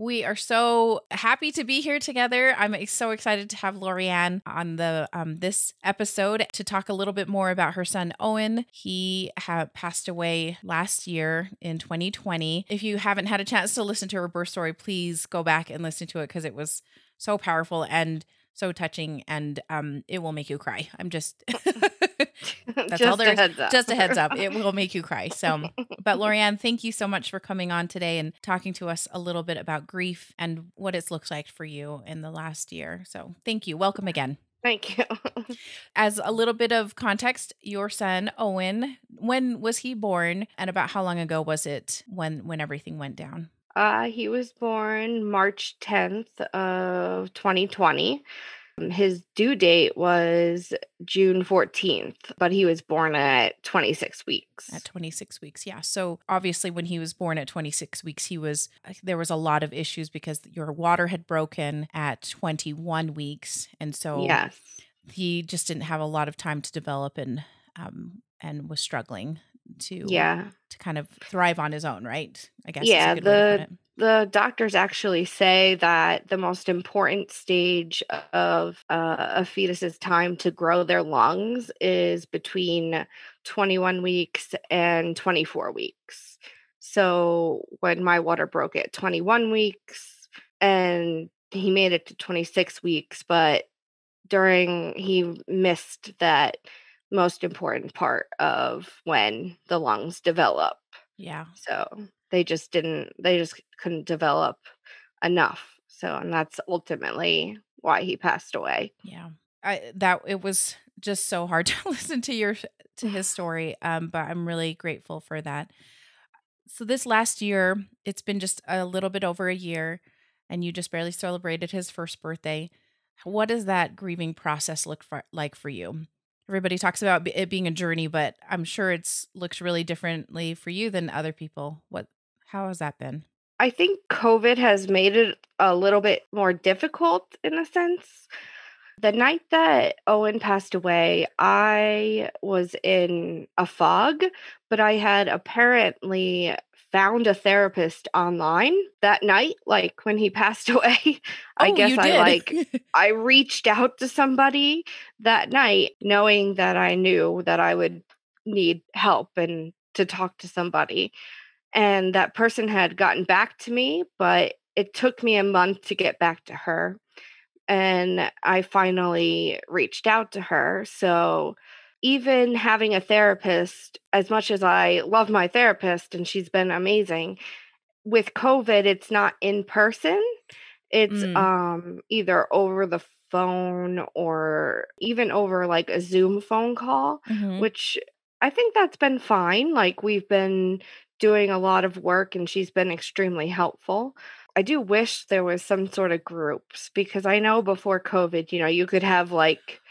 We are so happy to be here together. I'm so excited to have Lorianne on the this episode to talk a little bit more about her son Owen. He had passed away last year in 2020. If you haven't had a chance to listen to her birth story, please go back and listen to it because it was so powerful and so touching, and it will make you cry. I'm just that's Just all there a is. heads up. Just a heads up. It will make you cry. So, but Lorianne, thank you so much for coming on today and talking to us a little bit about grief and what it's looked like for you in the last year. So, thank you. Welcome again. Thank you. As a little bit of context, your son Owen, when was he born, and about how long ago was it when everything went down? He was born March 10th of 2020. His due date was June 14th, but he was born at 26 weeks. At 26 weeks, yeah. So obviously when he was born at 26 weeks, there was a lot of issues because your water had broken at 21 weeks. And so Yes. he just didn't have a lot of time to develop and was struggling to kind of thrive on his own, right? I guess is a good way to put it. The doctors actually say that the most important stage of a fetus's time to grow their lungs is between 21 weeks and 24 weeks. So when my water broke at 21 weeks and he made it to 26 weeks, but he missed that most important part of when the lungs develop. Yeah. So they just couldn't develop enough. So, and that's ultimately why he passed away. Yeah. It was just so hard to listen to his story. But I'm really grateful for that. So this last year, it's been just a little bit over a year, and you just barely celebrated his first birthday. What does that grieving process like for you? Everybody talks about it being a journey, but I'm sure it's looked really differently for you than other people. How has that been? I think COVID has made it a little bit more difficult in a sense. The night that Owen passed away, I was in a fog, but I had apparently found a therapist online that night, like when he passed away. I Oh, guess you did. I reached out to somebody that night knowing that I knew that I would need help and to talk to somebody. And that person had gotten back to me, but it took me a month to get back to her. And I finally reached out to her. So even having a therapist, as much as I love my therapist and she's been amazing, with COVID, it's not in person. It's either over the phone or even over like a Zoom phone call, which I think that's been fine. Like we've been doing a lot of work and she's been extremely helpful. I do wish there was some sort of groups because I know before COVID, you could have like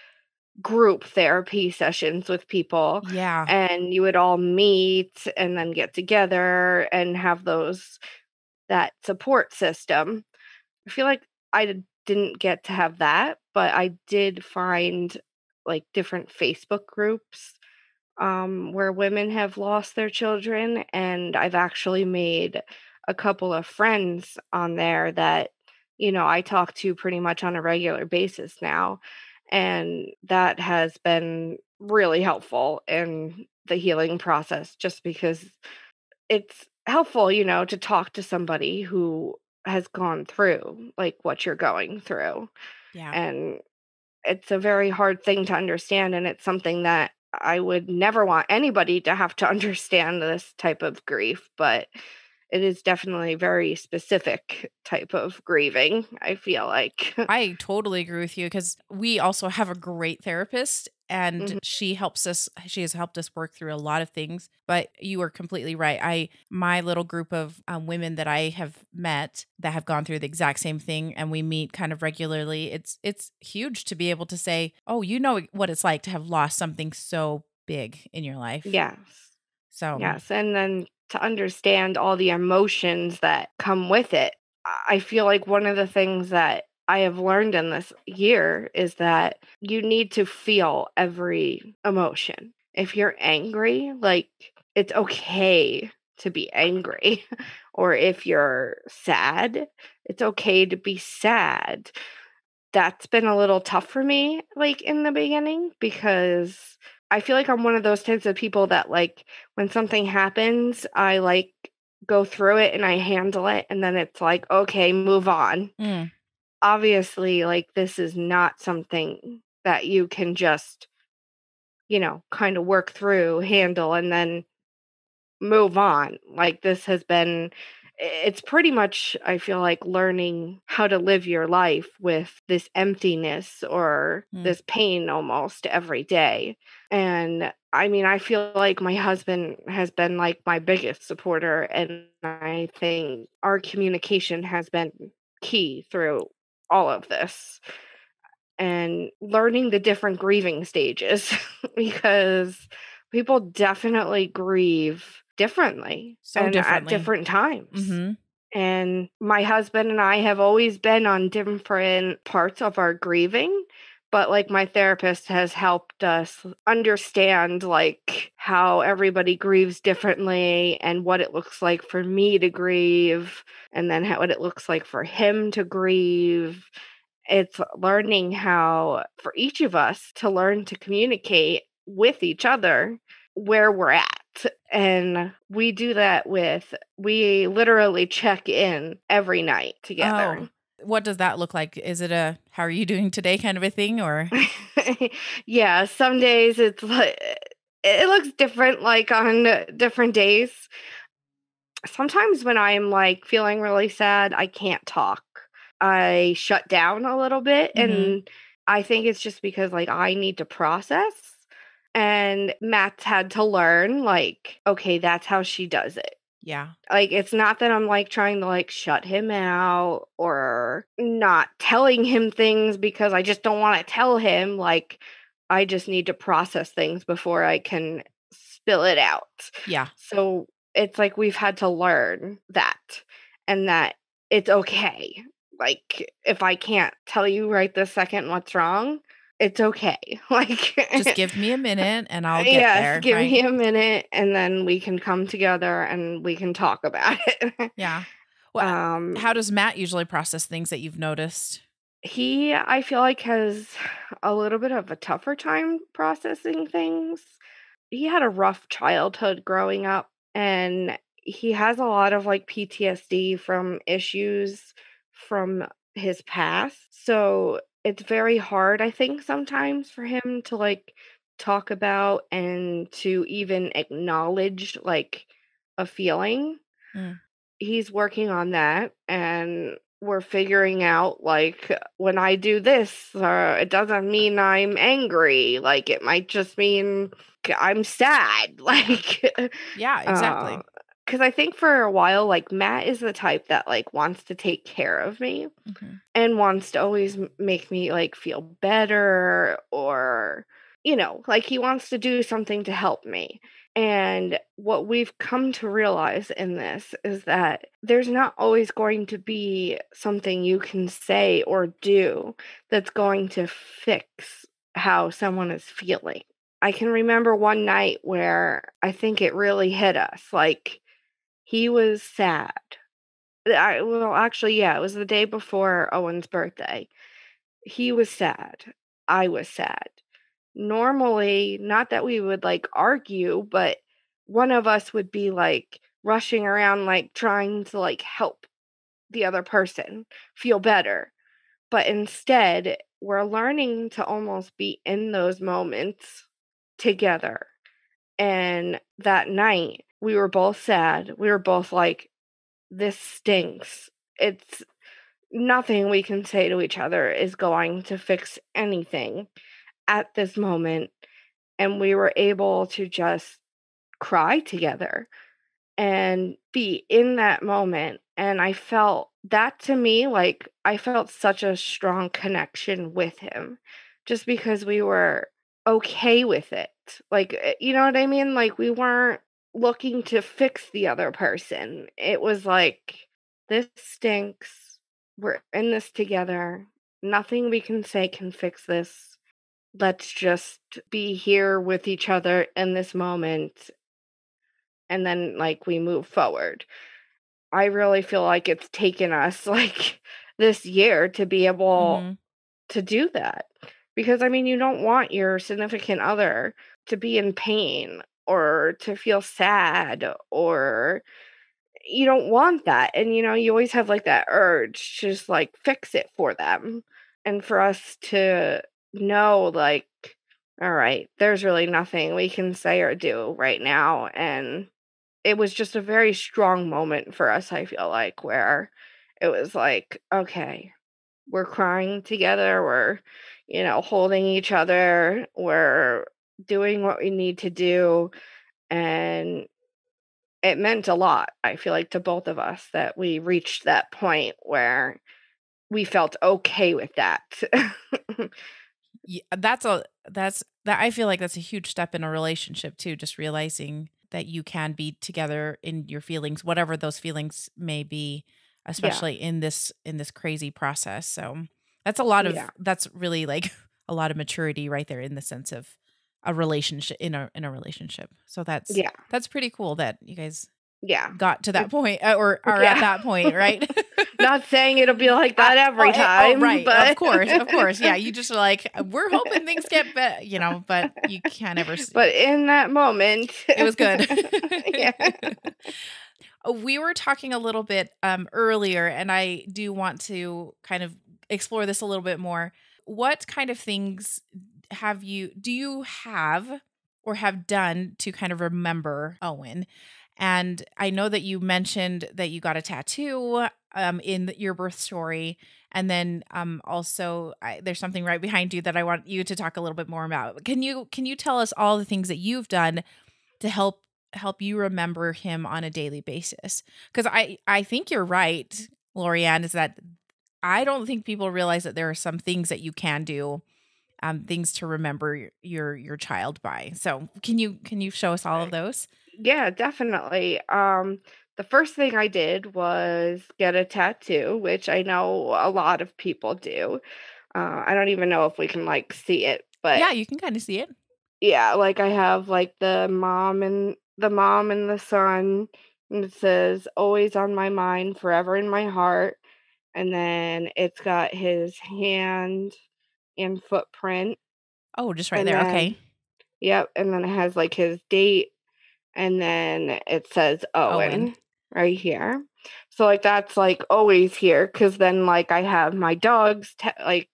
group therapy sessions with people. Yeah. And you would all meet and then get together and have that support system. I feel like I didn't get to have that, but I did find like different Facebook groups where women have lost their children, and I've actually made a couple of friends on there that I talk to pretty much on a regular basis now, and that has been really helpful in the healing process just because it's helpful, to talk to somebody who has gone through like what you're going through. Yeah. And it's a very hard thing to understand, and it's something that I would never want anybody to have to understand this type of grief, but it is definitely very specific type of grieving, I feel like. I totally agree with you because we also have a great therapist and she has helped us work through a lot of things, but you are completely right. My little group of women that I have met that have gone through the exact same thing and we meet kind of regularly. It's huge to be able to say, oh, you know what it's like to have lost something so big in your life. Yes. So, yes. And then to understand all the emotions that come with it. I feel like one of the things that I have learned in this year is that you need to feel every emotion. If you're angry, like it's okay to be angry. Or if you're sad, it's okay to be sad. That's been a little tough for me, like, in the beginning, because I feel like I'm one of those types of people that, like, when something happens, I, like, go through it and I handle it, and then it's like, "Okay, move on." Mm, Obviously, like, this is not something that you can just, kinda work through, handle, and then move on. Like, this has been it's pretty much, I feel like, learning how to live your life with this emptiness or mm, this pain almost every day. And I mean, I feel like my husband has been like my biggest supporter, and I think our communication has been key through all of this and learning the different grieving stages because people definitely grieve differently so and at differently. different times. Mhm. And my husband and I have always been on different parts of our grieving, but like my therapist has helped us understand like how everybody grieves differently and what it looks like for me to grieve and then what it looks like for him to grieve. It's learning how for each of us to learn to communicate with each other where we're at. And we do that we literally check in every night Oh, together. what does that look like? Is it a "How are you doing today" kind of a thing, or Yeah, some days it's like it looks different like on different days. Sometimes when I'm like feeling really sad, I can't talk. I shut down a little bit, Mhm. and I think it's just because like I need to process. And Matt's had to learn like, okay, that's how she does it. Yeah. Like, it's not that I'm, like, trying to, like, shut him out or not telling him things because I just don't wanna tell him, like, I just need to process things before I can spill it out. Yeah. So, it's like we've had to learn that, and that it's okay. Like, if I can't tell you right this second what's wrong, it's okay. Just Like give me a minute and I'll get yes, there, give me right? a minute and then we can come together and we can talk about it. Yeah. Well, um, how does Matt usually process things that you've noticed? he, I feel like, has a little bit of a tougher time processing things. He had a rough childhood growing up, and he has a lot of like PTSD from issues from his past. So it's very hard, I think, sometimes for him to like talk about and to even acknowledge like a feeling. Mm. He's working on that, and we're figuring out like when I do this, it doesn't mean I'm angry. Like it might just mean I'm sad. Yeah. Like, Yeah, uh, exactly. because I think for a while, like Matt is the type that like wants to take care of me Mhm. and wants to always make me like feel better or like he wants to do something to help me. And what we've come to realize in this is that there's not always going to be something you can say or do that's going to fix how someone is feeling. I can remember one night where I think it really hit us. Like he was sad. Well, actually, yeah, it was the day before Owen's birthday. He was sad. I was sad. Normally, not that we would like argue, but one of us would be like rushing around, like trying to like help the other person feel better. But instead, we're learning to almost be in those moments together. And that night, we were both sad. We were both like, this stinks. It's nothing we can say to each other is going to fix anything at this moment. And we were able to just cry together and be in that moment. And I felt that to me, like, I felt such a strong connection with him just because we were okay with it. Like, you know what I mean? Like, we weren't looking to fix the other person. It was like, this stinks. We're in this together. Nothing we can say can fix this. Let's just be here with each other in this moment and then, like, we move forward. I really feel like it's taken us, like, this year to be able Mhm. to do that. Because, I mean, you don't want your significant other to be in pain or to feel sad, or you don't want that, and, you always have, like, that urge to just, like, fix it for them, and for us to know, like, "Alright, there's really nothing we can say or do right now," and it was just a very strong moment for us, I feel like, where it was like, "Okay, we're crying together, we're, holding each other, we're doing what we need to do," and it meant a lot, I feel like, to both of us that we reached that point where we felt okay with that. Yeah, that's that I feel like that's a huge step in a relationship too, just realizing that you can be together in your feelings, whatever those feelings may be, Yeah, especially in this crazy process. So yeah, that's really like a lot of maturity right there in the sense of a relationship in a relationship. So yeah, that's pretty cool that you guys yeah. got to that It's point or are at yeah. that point, right? Not saying it'll be like that every time, Right, of but course, of course, yeah, you just are like, "We're hoping things get better," but you can't ever but in that moment, it was good. yeah, We were talking a little bit, earlier, and I do want to kind of explore this a little bit more. What kind of things do you have or have done to kind of remember Owen? And I know that you mentioned that you got a tattoo, in your birth story, and then, also, there's something right behind you that I want you to talk a little bit more about. Can you tell us all the things that you've done to help you remember him on a daily basis? Because I think you're right, Lorianne, is that I don't think people realize that there are some things that you can do, things to remember your child by. So can you show us all of those? yeah, definitely. The first thing I did was get a tattoo, which I know a lot of people do. I don't even know if we can like see it, but Yeah, you can kind of see it. yeah, like I have like the mom and the son, and it says always on my mind, forever in my heart. And then it's got his hand and footprint. Oh, just right And there. Okay. then, yep, and then it has like his date, and then it says Owen. Owen right here. So, like, that's, like, always here, because then, like, I have my dog's like,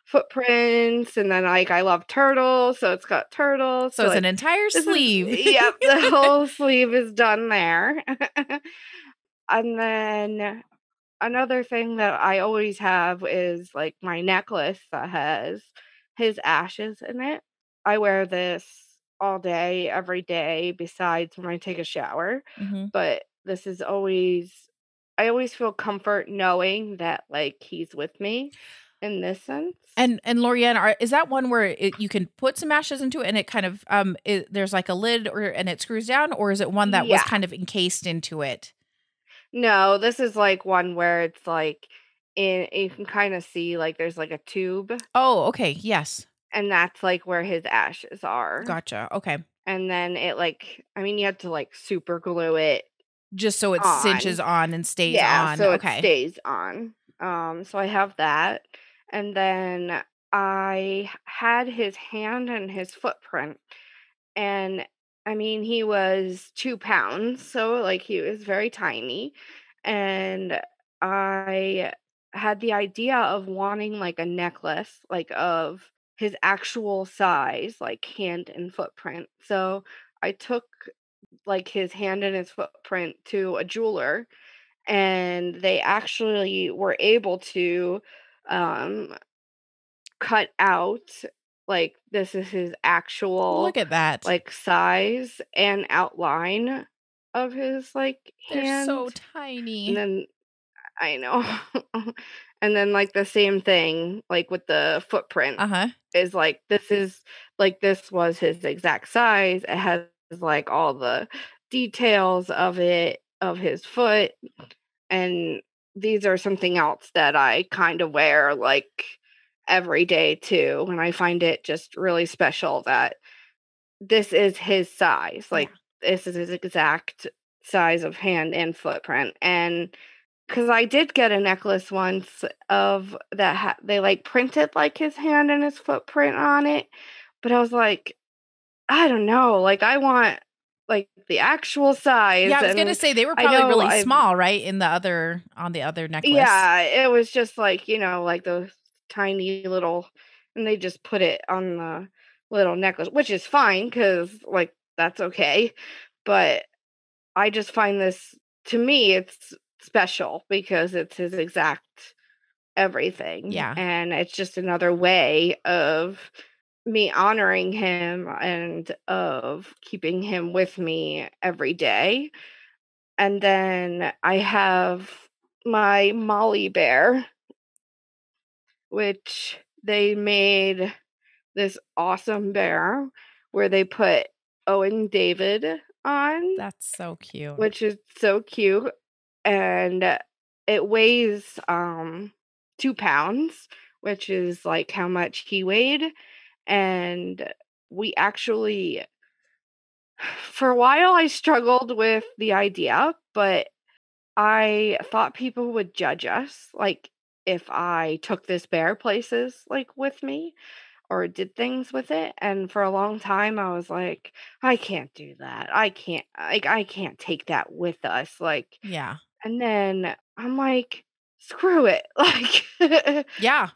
footprints, and then, like, I love turtles, so it's got turtles, So so, it's an like, entire this is sleeve. yep, the whole sleeve is done there. And then another thing that I always have is, like, my necklace that has his ashes in it. I wear this all day, every day, besides when I take a shower, Mhm. but this is always I always feel comfort knowing that, like, he's with me in this sense. And Lorianne, is that one where you can put some ashes into it and it kind of there's like a lid or and it screws down, or is it one that was Yeah. kind of encased into it? No, this is, like, one where it's, like, you can kinda see, like, there's, like, a tube, Oh, okay. Yes. and that's, like, where his ashes are. Gotcha. Okay. And then it, like I mean, you have to, like, super glue it Just so it cinches on. on and stays Yeah, on. so it Okay. stays on. So I have that, and then I had his hand and his footprint, and, I mean, he was 2 pounds, so, like, he was very tiny, and I had the idea of wanting, like, a necklace, like, of his actual size, like, hand and footprint. So I took, like, his hand and his footprint to a jeweler, and they actually were able to, um, cut out, like, this is his actual, Look at that. like, size and outline of his, like, They're so hand, and tiny. then I know. And then, like, the same thing, like, with the footprint Uh-huh. is, this was his exact size. It has, like, all the details of it, of his foot, and these are something else that I kinda wear, like, every day too, and I find it just really special that this is his size, Yeah. like, this is his exact size of hand and footprint. And because I did get a necklace once of that they like printed like his hand and his footprint on it, but I was like, I don't know, like I want like the actual Yeah, size, I was gonna and say they were I probably know really I've small, right? In the other on the other necklace. yeah, it was just like, like those tiny little, and they just put it on the little necklace, which is fine because like that's okay. But I just find this, to me, it's special because it's his exact everything. Yeah. And it's just another way of me honoring him and of keeping him with me every day. And then I have my Molly bear, which they made this awesome bear where they put Owen David on, That's so cute. which is so cute. And it weighs 2 pounds, which is like how much he weighed. And we actually, for a while, I struggled with the idea, but I thought people would judge us, like, if I took this bear places, like, with me or did things with it, and for a long time, I was like, "I can't do that. I can't take that with us," like, Yeah. and then I'm like, "Screw it." Like, Yeah.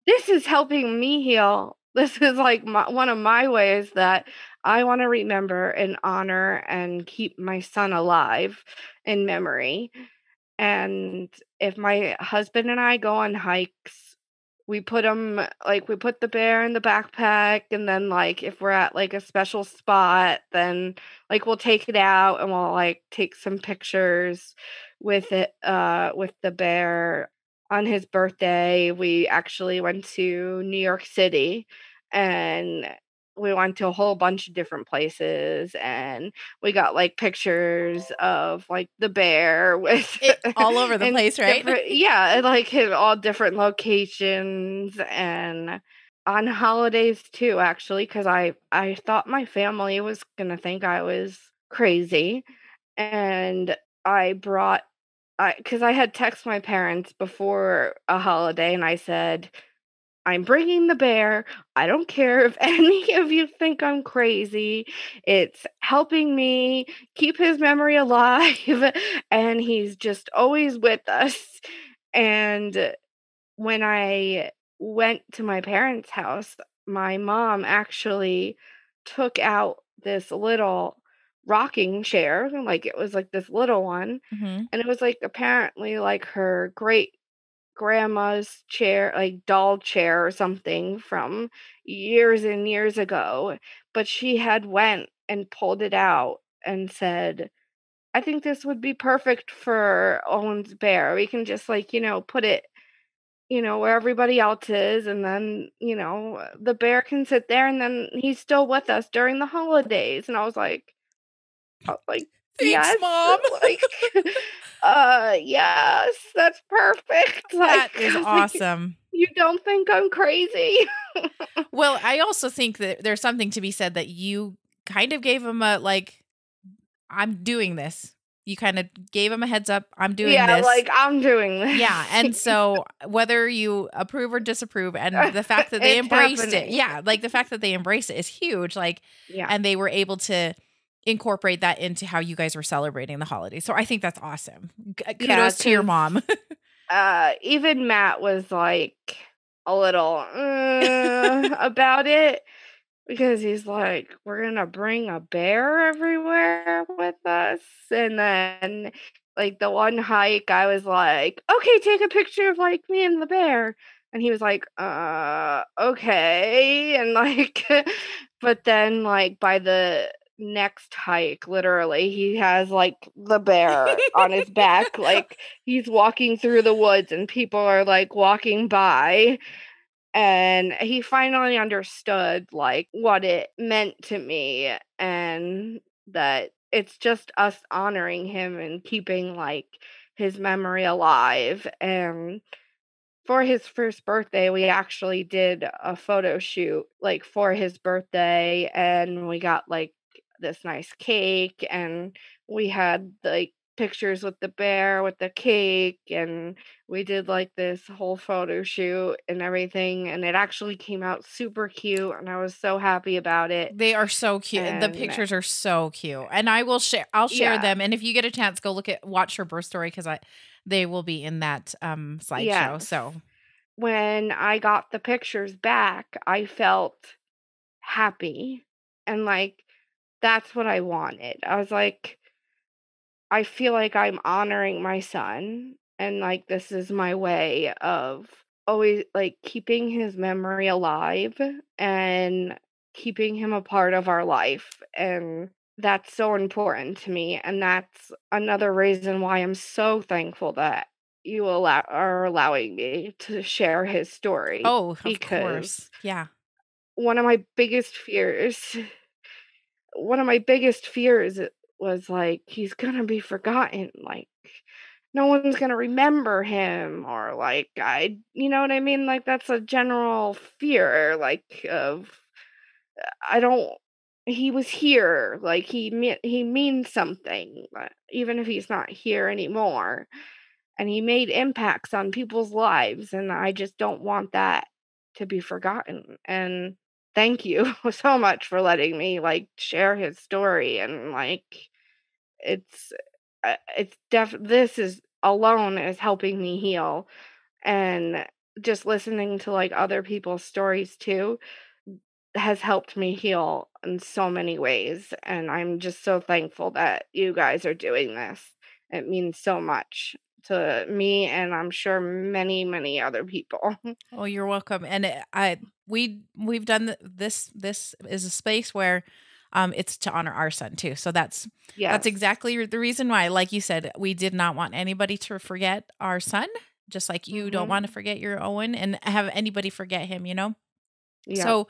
this is helping me heal. This is, like, one of my ways that I wanna remember and honor and keep my son alive in memory. And if my husband and I go on hikes, we put the bear in the backpack, and then, like, if we're at, like, a special spot, then, like, we'll take it out and we'll, like, take some pictures with the bear. On his birthday, we actually went to New York City, and we went to a whole bunch of different places, and we got, like, pictures of, like, the bear with It all over the and place, right? different yeah, and, like, hit all different locations, and on holidays too, actually, because I thought my family was gonna think I was crazy, and I brought because I had texted my parents before a holiday, and I said, I'm bringing the bear. I don't care if any of you think I'm crazy. It's helping me keep his memory alive, and he's just always with us. And when I went to my parents' house, my mom actually took out this little rocking chair, like it was like this little one, Mhm. and it was like apparently like her great grandma's chair, like doll chair or something from years and years ago, but she had went and pulled it out and said, "I think this would be perfect for Owen's bear. We can just like, put it, where everybody else is, and then, the bear can sit there and then he's still with us during the holidays." And I was like, Thanks, "Yes, mom. like, yes, that's perfect." That Like, is I was like, awesome. "You don't think I'm crazy?" Well, I also think that there's something to be said that you kind of gave him a, like, "I'm doing this." You kinda gave him a heads up, "I'm doing Yeah, this." like, I'm doing Yeah, this. and so whether you approve or disapprove and the fact that they It's embraced it, happening. yeah, like, the fact that they embraced it is huge, like, Yeah, and they were able to incorporate that into how you guys were celebrating the holidays, so I think that's awesome. yeah, Kudos to your because mom. even Matt was, like, a little, about it. Because he's like, "We're gonna bring a bear everywhere with us?" And then, like, the one hike, I was like, "Okay, take a picture of, like, me and the bear." And he was like, okay." And, like, but then, like, by the next hike, literally, he has, like, the bear on his back, like, he's walking through the woods and people are, like, walking by, and he finally understood, like, what it meant to me, and that it's just us honoring him and keeping, like, his memory alive. And for his first birthday, we actually did a photo shoot, like, for his birthday, and we got, like, this nice cake, and we had, like, pictures with the bear with the cake, and we did, like, this whole photo shoot and everything, and it actually came out super cute, and I was so happy about it, They are so cute. The and pictures are so cute, and I'll share yeah, them, and if you get a chance, go watch her birth story because they will be in that, slideshow, yes. so When I got the pictures back, I felt happy, and, like, that's what I wanted. I was like, I feel like I'm honoring my son, and, like, this is my way of always, like, keeping his memory alive and keeping him a part of our life, and that's so important to me, and that's another reason why I'm so thankful that you are allowing me to share his story, Oh, of because course. Yeah. one of my biggest fears one of my biggest fears was, like, he's gonna be forgotten, like, no one's gonna remember him, or, like, you know what I mean? Like, that's a general fear, like, of I don't he was here, like, he means something, even if he's not here anymore, and he made impacts on people's lives, and I just don't want that to be forgotten, and thank you so much for letting me, like, share his story, and, like, it's it's this is alone is helping me heal, and just listening to, like, other people's stories too has helped me heal in so many ways, and I'm just so thankful that you guys are doing this. It means so much to me, and I'm sure many, many other people. Oh, you're welcome. And we've done this is a space where it's to honor our son too. So that's Yes. exactly the reason why, like you said, we did not want anybody to forget our son, just like you don't Mhm. want to forget your Owen and have anybody forget him, you know? Yep. So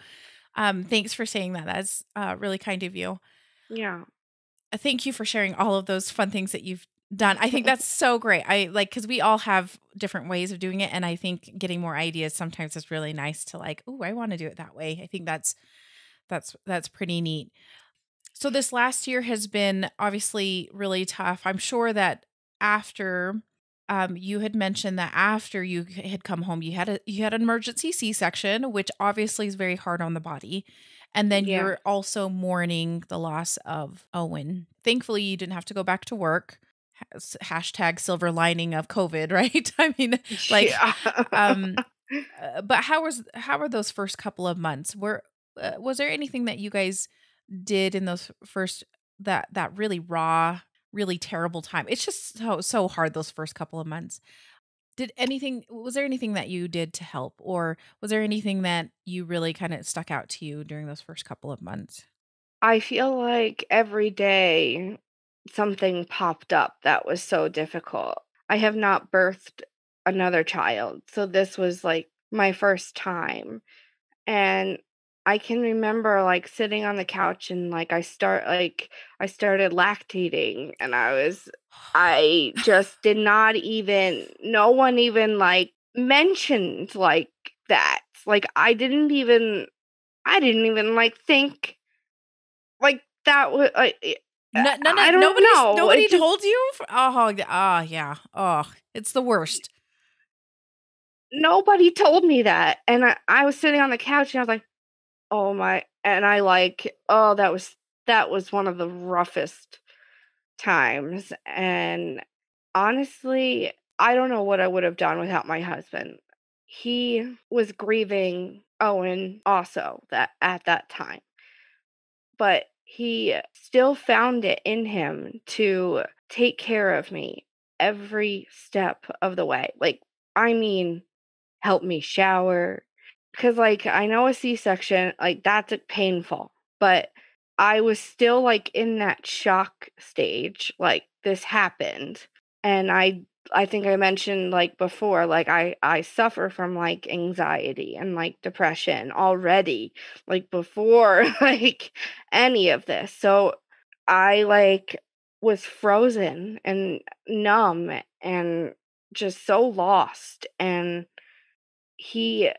thanks for saying that. That's really kind of you. Yeah. Thank you for sharing all of those fun things that you've done. I think that's so great. I like because we all have different ways of doing it, and I think getting more ideas sometimes is really nice to like. Oh, I want to do it that way. I think that's pretty neat. So this last year has been obviously really tough. I'm sure that after you had mentioned that after you had come home, you had an emergency C-section, which obviously is very hard on the body. And then Yeah. you're also mourning the loss of Owen. Thankfully, you didn't have to go back to work. Hashtag silver lining of COVID, right? I mean, like, Yeah. um, but how were those first couple of months? Was there anything that you guys did in those first that really raw, really terrible time? It's just so hard those first couple of months. Was there anything that you did to help, or was there anything that you really kind of stuck out to you during those first couple of months? I feel like every day something popped up that was so difficult. I have not birthed another child, so this was, like, my first time. And I can remember, like, sitting on the couch, and, like, I started lactating, and I just did not even no one even, like, mentioned, like, that. Like, I didn't even, like, think, like, that was No, none I of don't know, it nobody just told you? Yeah. Oh, it's the worst. nobody told me that, and I was sitting on the couch, and I was like, "Oh my," and oh, that was one of the roughest times, and honestly, I don't know what I would have done without my husband. He was grieving Owen also that at that time, but he still found it in him to take care of me every step of the way. Like, I mean, help me shower, because, like, I know a C-section, like, that's, painful, but I was still, like, in that shock stage, like, this happened, and I think I mentioned, like, before, like, I suffer from, like, anxiety and, like, depression already, like, before, like, any of this, so I, like, was frozen and numb and just so lost, and he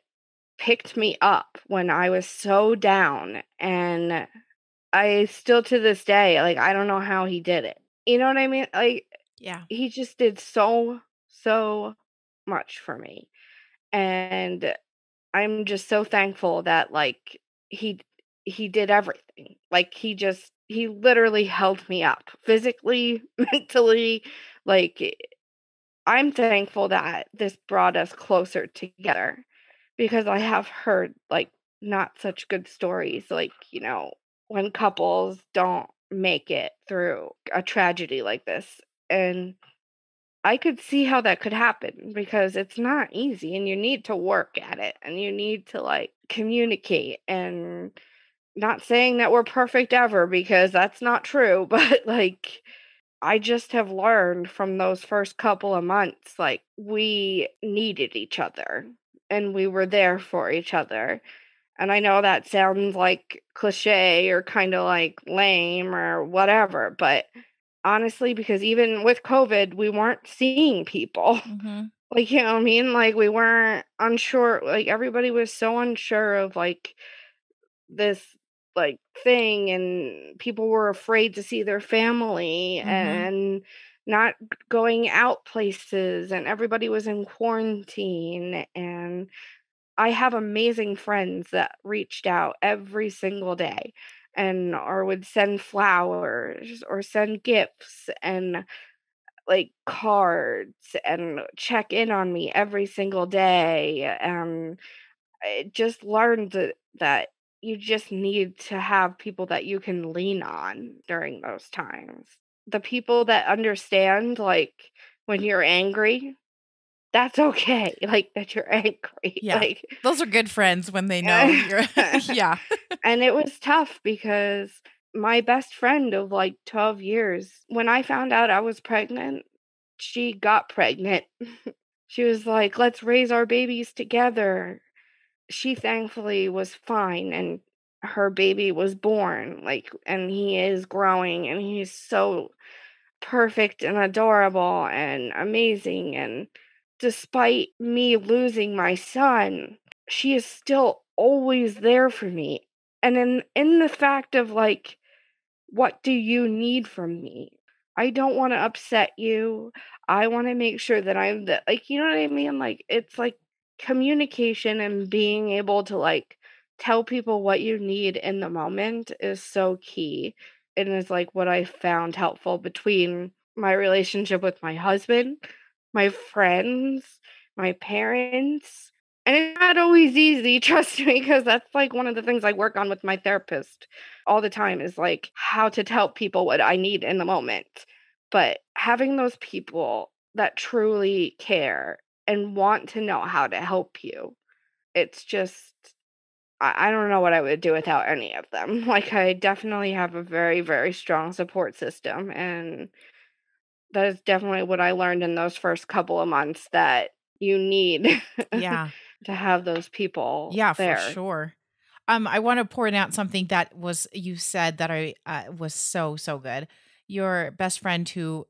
picked me up when I was so down, and I still to this day, like, I don't know how he did it. You know what I mean? Like, Yeah. he just did so, so much for me, and I'm just so thankful that, like, he he did everything. Like, he literally held me up physically, mentally, like, I'm thankful that this brought us closer together because I have heard, like, not such good stories, like, when couples don't make it through a tragedy like this, and I could see how that could happen because it's not easy and you need to work at it and you need to, like, communicate, and not saying that we're perfect ever because that's not true, but, like, I just have learned from those first couple of months, like, we needed each other and we were there for each other. And I know that sounds like cliche or kind of like lame or whatever, but honestly, because even with COVID, we weren't seeing people. Mhm. Like, you know what I mean? Like, we weren't unsure. Like, everybody was so unsure of, like, this, like, thing, and people were afraid to see their family Mhm. and not going out places, and everybody was in quarantine, and I have amazing friends that reached out every single day and or would send flowers or send gifts and, like, cards and check in on me every single day, I just learned that you just need to have people that you can lean on during those times. The people that understand, like, when you're angry, that's okay, like, that you're angry, Yeah. like, Those are good friends when they know you're yeah. and it was tough because my best friend of, like, 12 years, when I found out I was pregnant, she got pregnant. She was like, "Let's raise our babies together." She thankfully was fine, and her baby was born, like, and he is growing, and he's so perfect and adorable and amazing, and despite me losing my son, she is still always there for me, and in the fact of, like, what do you need from me? I don't wanna upset you. I wanna make sure that I'm the, like, you know what I mean? Like, it's like communication and being able to, like, tell people what you need in the moment is so key, and is, like, what I found helpful between my relationship with my husband, my friends, my parents, and it's not always easy, trust me, because that's, like, one of the things I work on with my therapist all the time is, like, how to tell people what I need in the moment. But having those people that truly care and want to know how to help you, it's just, I don't know what I would do without any of them. Like, I definitely have a very, very strong support system, and that is definitely what I learned in those first couple of months, that you need Yeah. to have those people Yeah, for there. sure. I wanna point out something that was you said that I was so, so good. Your best friend who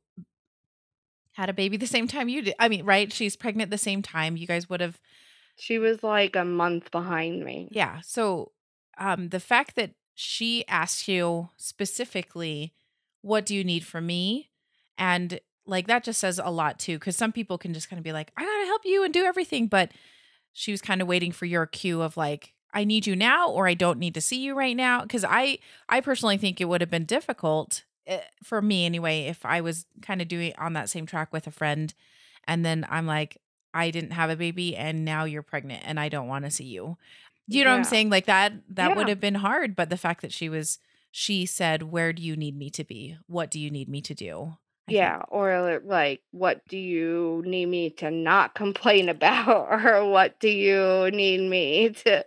had a baby the same time you did. I mean, right? She's pregnant the same time. You guys would have She was like a month behind me. yeah. So, the fact that she asked you specifically, "What do you need from me?" And, like, that just says a lot too, because some people can just kinda be like, "I gotta help you and do everything," but she was kinda waiting for your cue of, like, "I need you now," or "I don't need to see you right now." Because I personally think it would have been difficult, for me anyway, if I was kinda doing on that same track with a friend, and then I'm like, "I didn't have a baby, and now you're pregnant, and I don't wanna see you." Do you know what I'm Yeah. saying? Like, that would Yeah. have been hard, but the fact that she said, "Where do you need me to be? What do you need me to do?" I think Yeah, or like, what do you need me to not complain about? Or what do you need me to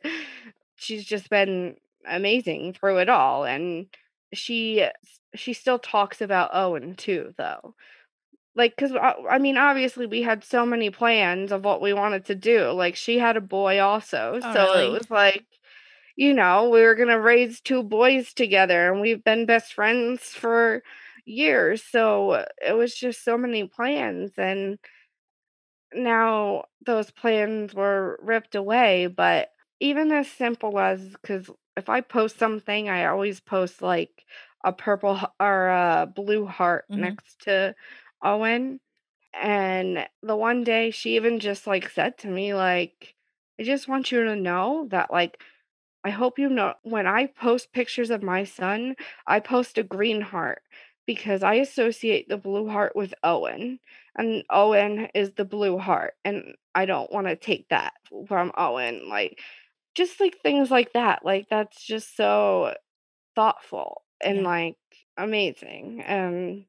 she's just been amazing through it all, and she she still talks about Owen too, though. Like, 'cause, I mean, obviously, we had so many plans of what we wanted to do, like, she had a boy also, Oh, so it really? was like, we were gonna raise 2 boys together, and we've been best friends for years, so it was just so many plans, and now those plans were ripped away, but even as simple as, because if I post something, I always post like a or a blue heart Mhm. next to Owen. And the one day she even just like said to me, like, I just want you to know that, like, I hope you know when I post pictures of my son, I post a green heart because I associate the blue heart with Owen, and Owen is the blue heart, and I don't want to take that from Owen. Like, just like things like that. Like, that's just so thoughtful and Yeah. like amazing. And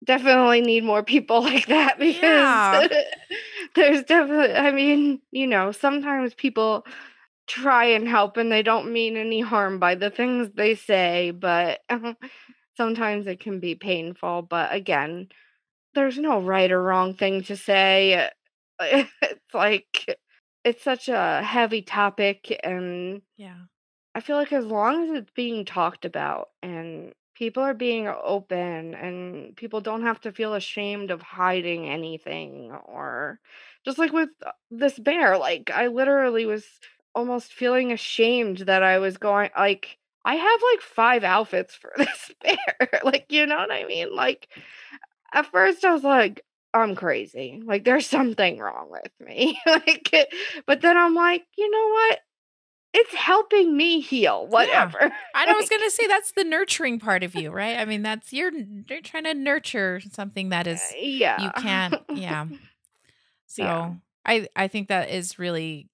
definitely need more people like that because Yeah. there's definitely, I mean, sometimes people try and help and they don't mean any harm by the things they say, but sometimes it can be painful. But again, there's no right or wrong thing to say. It's like it's such a heavy topic, and Yeah. I feel like as long as it's being talked about and people are being open and people don't have to feel ashamed of hiding anything, or just like with this bear, like I literally was almost feeling ashamed that I was going, like, I have like 5 outfits for this bear. Like, you know what I mean? Like, at first I was like, I'm crazy. Like, there's something wrong with me. Like, but then I'm like, you know what? It's helping me heal, Yeah. whatever. I was Like, gonna say that's the nurturing part of you, right? I mean, that's you're trying to nurture something that is you yeah. can't, yeah. Yeah. So I think that's really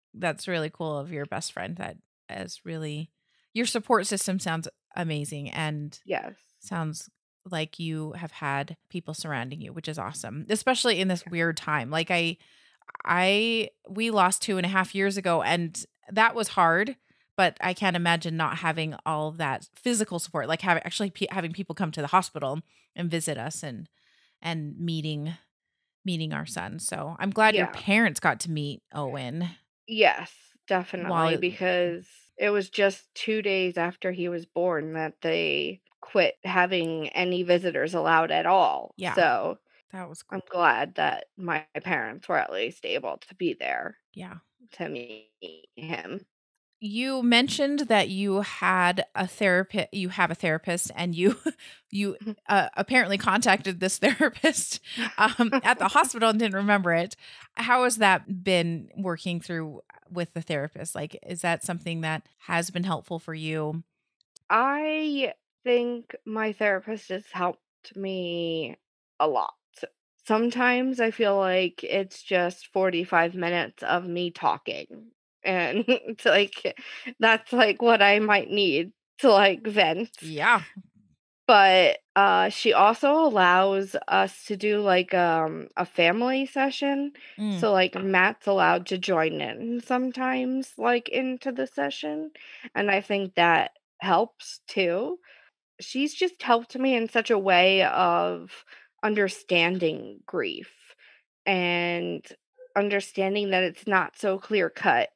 cool of your best friend. That is really your support system sounds amazing and Yes. sounds like you have had people surrounding you, which is awesome, especially in this weird time. Like we lost 2.5 years ago, and that was hard. But I can't imagine not having all of that physical support, like having people come to the hospital and visit us and meeting our son. So I'm glad your Yeah. parents got to meet Owen Yes, while definitely, because it was just 2 days after he was born that they quit having any visitors allowed at all. yeah, So, that was I'm cool. glad that my parents were at least able to be there Yeah. to meet him. You mentioned that you have a therapist and you apparently contacted this therapist at the hospital and didn't remember it. How has that been working through with the therapist? Like, is that something that has been helpful for you? I think my therapist has helped me a lot. Sometimes I feel like it's just 45 minutes of me talking. And it's like that's like what I might need to like vent. Yeah. But she also allows us to do like a family session. Mm, So like Matt's allowed to join in sometimes like into the session. And I think that helps too. She's just helped me in such a way of understanding grief and understanding that it's not so clear cut,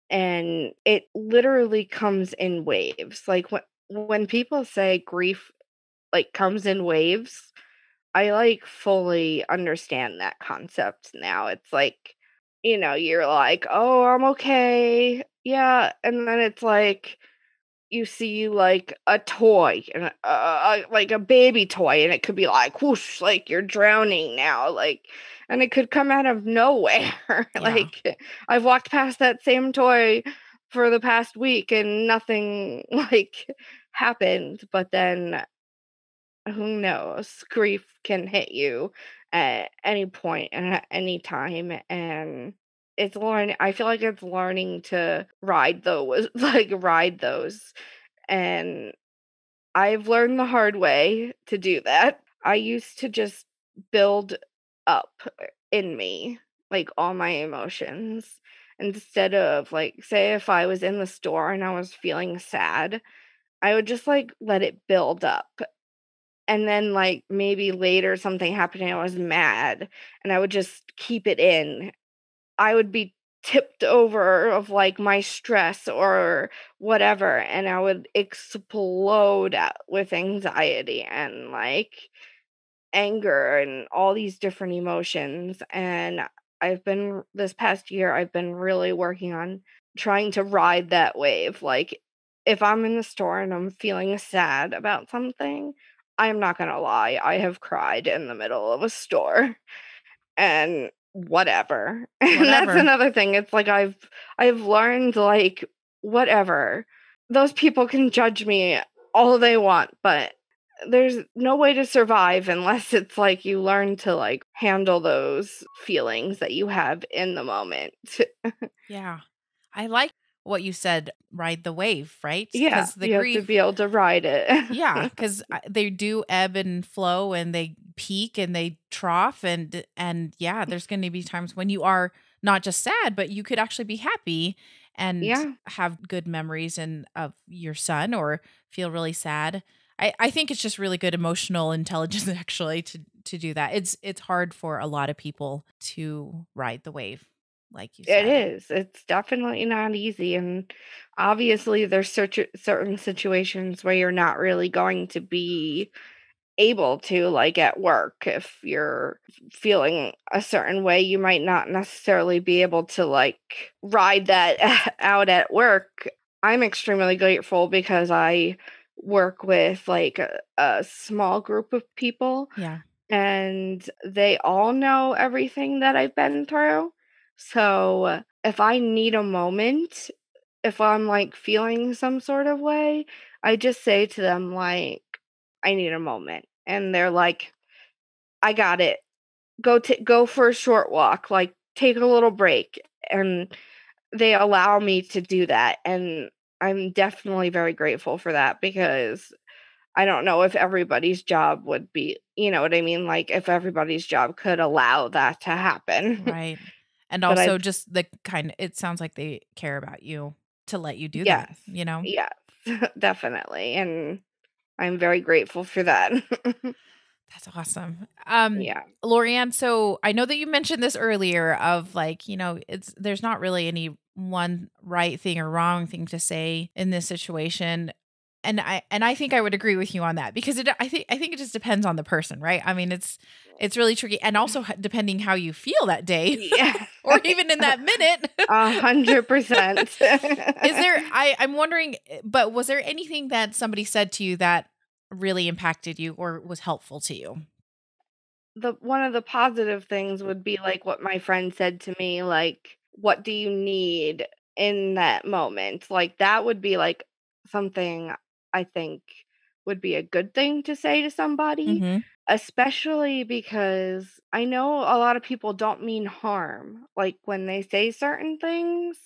and it literally comes in waves. Like when people say grief like comes in waves, I like fully understand that concept now. It's like, you're like, "Oh, I'm okay." Yeah, and then it's like you see like a toy and like a baby toy, and it could be like whoosh, like you're drowning now, like, and it could come out of nowhere. yeah. Like, I've walked past that same toy for the past week and nothing like happened, but then who knows, grief can hit you at any point and at any time, and I feel like it's learning to ride those, like ride those, and I've learned the hard way to do that. I used to just build up in me, like, all my emotions, instead of, like, say if I was in the store and I was feeling sad, I would just, like, let it build up, and then, like, maybe later something happened and I was mad, and I would just keep it in. I would be tipped over of, like, my stress or whatever, and I would explode out with anxiety and, like, anger and all these different emotions, and this past year, I've been really working on trying to ride that wave. Like, if I'm in the store and I'm feeling sad about something, I'm not gonna lie, I have cried in the middle of a store and whatever. And that's Whatever. another thing. It's like I've learned, like, whatever. Those people can judge me all they want, but there's no way to survive unless it's like you learn to, like, handle those feelings that you have in the moment. Yeah. I like what you said, ride the wave, right? Yeah, Because the you have to grief, be able to ride it. yeah, because they do ebb and flow and they peak and they trough and yeah, there's going to be times when you are not just sad, but you could actually be happy and Yeah, have good memories and of your son or feel really sad. I think it's just really good emotional intelligence actually to do that. It's hard for a lot of people to ride the wave, like you it said. is. It's definitely not easy, and obviously there's certain situations where you're not really going to be able to, like at work. If you're feeling a certain way, you might not necessarily be able to, like, ride that out at work. I'm extremely grateful because I work with, like, a small group of people, Yeah. and they all know everything that I've been through. So if I need a moment, if I'm, like, feeling some sort of way, I just say to them, like, I need a moment. And they're like, I got it. Go for a short walk, like, take a little break. And they allow me to do that. And I'm definitely very grateful for that because I don't know if everybody's job would be, you know what I mean? Like, if everybody's job could allow that to happen. Right. And But also I've just the kind it sounds like they care about you to let you do that, Yes. you know? Yes. Definitely. And I'm very grateful for that. That's awesome. Yeah. Lorianne, so I know that you mentioned this earlier of like, it's there's not really any one right thing or wrong thing to say in this situation. And I think I would agree with you on that because I think it just depends on the person, right? I mean, it's really tricky and also depending how you feel that day Yeah. or even in that minute. 100%. Is there I'm wondering, but was there anything that somebody said to you that really impacted you or was helpful to you? The one of the positive things would be, like, what my friend said to me, like, "What do you need in that moment?" Like, that would be, like, something I think would be a good thing to say to somebody, Mhm. especially because I know a lot of people don't mean harm, like, when they say certain things.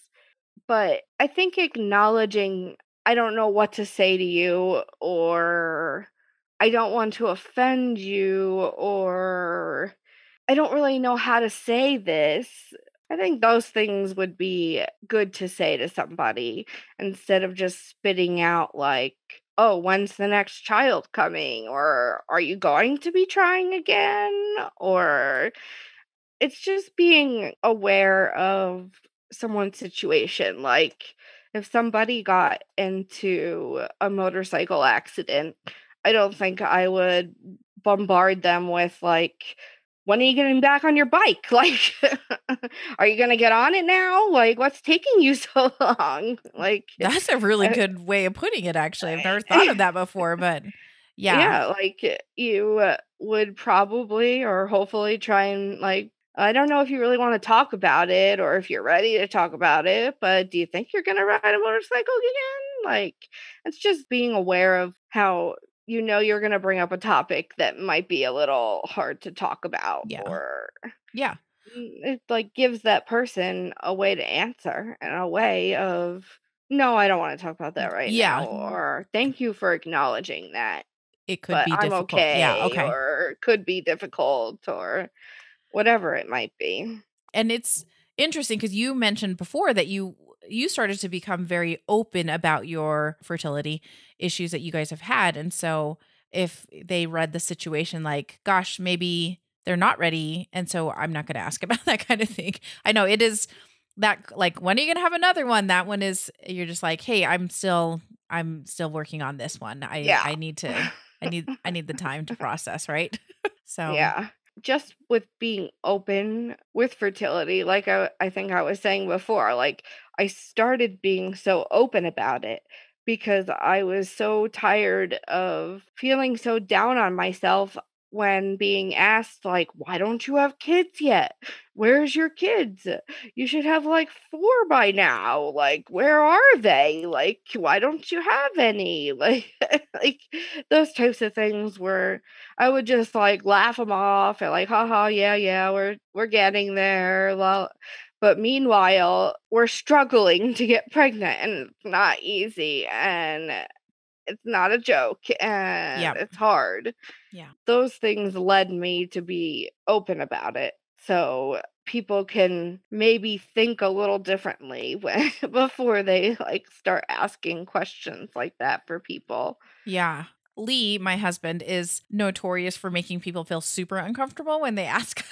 But I think acknowledging, "I don't know what to say to you," or, "I don't want to offend you," or, "I don't really know how to say this." I think those things would be good to say to somebody instead of just spitting out, like, "Oh, when's the next child coming?" Or, "Are you going to be trying again?" Or it's just being aware of someone's situation. Like, if somebody got into a motorcycle accident, I don't think I would bombard them with, like, "When are you getting back on your bike?" Like, "Are you gonna get on it now? Like, what's taking you so long?" Like, That's a really uh, good way of putting it, actually. I've never thought of that before, but yeah. yeah, like, you, would probably or hopefully try and, like, I don't know if you really wanna talk about it or if you're ready to talk about it, but do you think you're gonna ride a motorcycle again? Like, it's just being aware of how you're gonna bring up a topic that might be a little hard to talk about, Yeah. or Yeah. it, like, gives that person a way to answer and a way of, "No, I don't wanna talk about that right Yeah. now," or, "Thank you for acknowledging that." It could But be I'm difficult. Yeah, okay, okay. or could be difficult, or whatever it might be. And it's interesting because you mentioned before that you started to become very open about your fertility issues that you guys have had. And so if they read the situation like, gosh, maybe they're not ready, and so I'm not going to ask about that kind of thing. I know it is that like when are you going to have another one? That one is you're just like, "Hey, I'm still working on this one. I Yeah. I need to I need the time to process, right?" So, Yeah. just with being open with fertility, like I think I was saying before, like I started being so open about it because I was so tired of feeling so down on myself when being asked, like, why don't you have kids yet? Where's your kids? You should have like four by now. Like, where are they? Like, why don't you have any? Like, like those types of things were I would just, like, laugh them off and like, "Haha, yeah, yeah, we're getting there, well," but meanwhile, we're struggling to get pregnant, and it's not easy, and it's not a joke, and Yep. it's hard. Yeah. Those things led me to be open about it, so people can maybe think a little differently when before they, like, start asking questions like that for people. Yeah. Lee, my husband, is notorious for making people feel super uncomfortable when they ask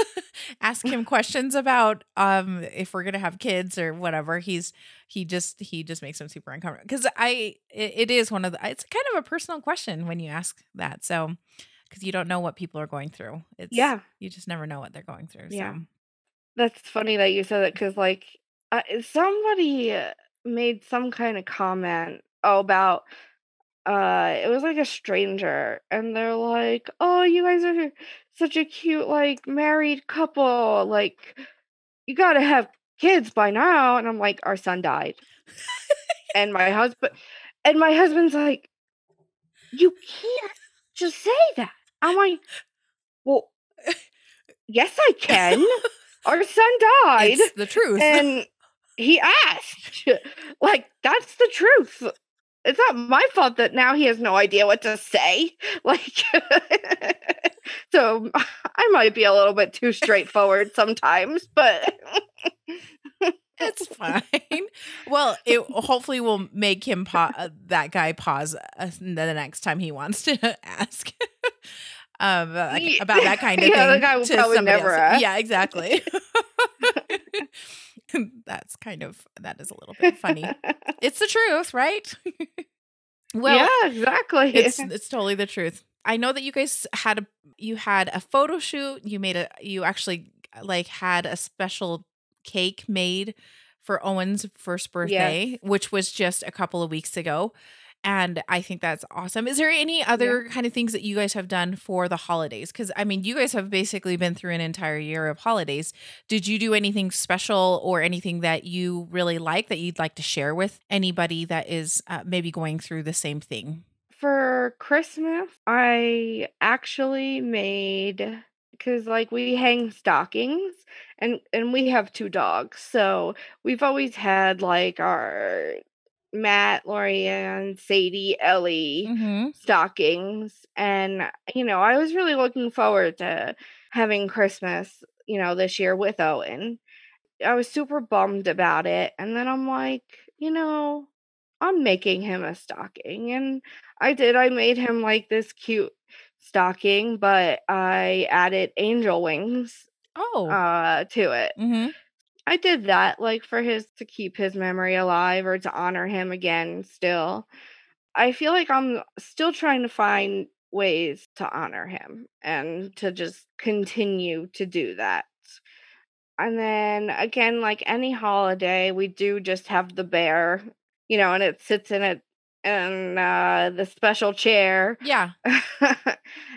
ask him questions about if we're gonna have kids or whatever. He just makes them super uncomfortable because it is one of the it's kind of a personal question when you ask that. So because you don't know what people are going through. It's Yeah, you just never know what they're going through. yeah. So That's funny that you said that because, like, somebody made some kind of comment about it was like a stranger, and they're like, "Oh, you guys are such a cute like married couple. Like, you gotta have kids by now." And I'm like, "Our son died," and my husband's like, "You can't just say that." I'm like, "Well, yes, I can. Our son died, it's the truth. and he asked." Like, that's the truth. It's not my fault that now he has no idea what to say. Like, so I might be a little bit too straightforward sometimes, but It's fine. Well, it hopefully will make him that guy pause the next time he wants to ask about that kind of yeah, the thing guy will to probably somebody never else. ask. Yeah, exactly. That is a little bit funny. It's the truth, right? Yeah, Well, exactly. it's totally the truth. I know that you had a photo shoot. You actually like had a special cake made for Owen's first Yes. birthday, which was just a couple of weeks ago. And I think that's awesome. Is there any Yeah. other kind of things that you guys have done for the holidays? Because I mean, you guys have basically been through an entire year of holidays. Did you do anything special or anything that you really like that you'd like to share with anybody that is maybe going through the same thing? For Christmas, I actually made because like we hang stockings and we have two dogs. So we've always had like our Matt, Lorianne, Sadie, Ellie Mm-hmm. stockings. And, I was really looking forward to having Christmas, this year with Owen. I was super bummed about it. And then I'm like, I'm making him a stocking. And I did. I made him like this cute stocking, but I added angel wings Oh. to it. Mm-hmm. I did that like for his to keep his memory alive or to honor him again still. I feel like I'm still trying to find ways to honor him and to just continue to do that. And then again, like any holiday, we do just have the bear, and it sits in the special chair. Yeah.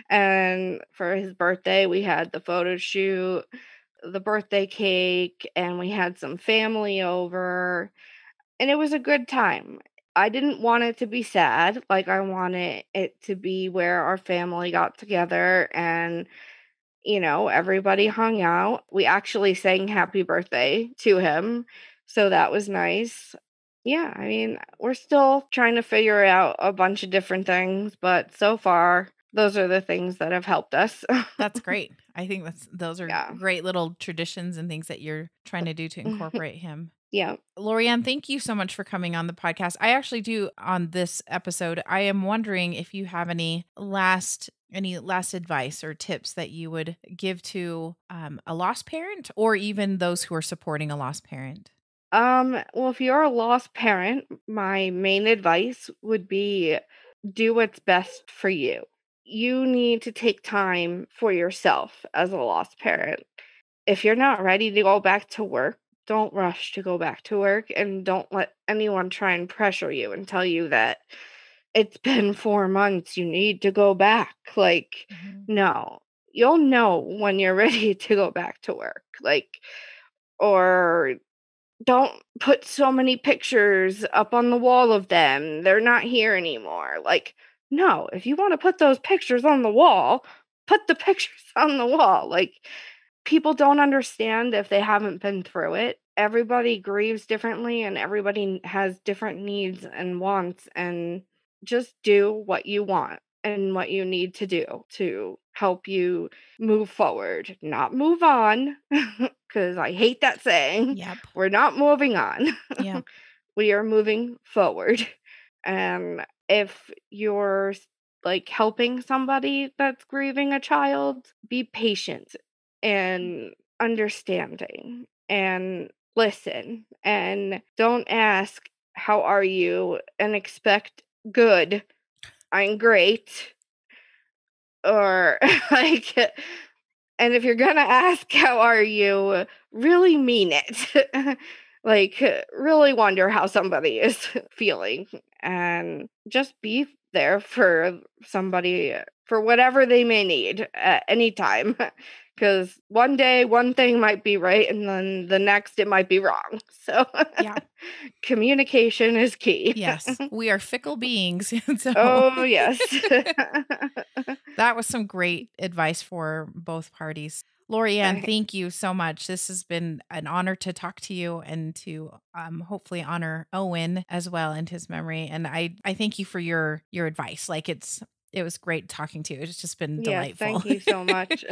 And for his birthday, we had the photo shoot, the birthday cake, and we had some family over, and it was a good time. I didn't want it to be sad. Like I wanted it to be where our family got together and everybody hung out. We actually sang happy birthday to him. So that was nice. Yeah, I mean, we're still trying to figure out a bunch of different things, but so far, those are the things that have helped us. That's great. I think those are Yeah. great little traditions and things that you're trying to do to incorporate him. Yeah. Lorianne, thank you so much for coming on the podcast. I actually do on this episode. I am wondering if you have any last advice or tips that you would give to a lost parent or even those who are supporting a lost parent. Well, if you're a lost parent, my main advice would be do what's best for you. you need to take time for yourself as a lost parent. If you're not ready to go back to work, don't rush to go back to work, and don't let anyone try and pressure you and tell you that it's been 4 months, you need to go back. Like, Mhm. no. You'll know when you're ready to go back to work. Like, or don't put so many pictures up on the wall of them. They're not here anymore. Like, no, if you want to put those pictures on the wall, put the pictures on the wall. Like, people don't understand if they haven't been through it. Everybody grieves differently and everybody has different needs and wants, and just do what you want and what you need to do to help you move forward, not move on, because I hate that saying. Yep. We're not moving on. Yep. We are moving forward. And if you're like helping somebody that's grieving a child, be patient and understanding and listen, and don't ask, how are you? And expect good. I'm great. Or like, and if you're gonna ask, how are you, really mean it. Like, really wonder how somebody is feeling, and just be there for somebody for whatever they may need at any time. Because one day, one thing might be right, and then the next, it might be wrong. So, Yeah. communication is key. Yes. We are fickle beings. And so Oh, yes. that was some great advice for both parties. Lori Ann, Thank- thank you so much. This has been an honor to talk to you and to hopefully honor Owen as well and his memory. And I thank you for your advice. Like it was great talking to you. It's just been yes, delightful. thank you so much.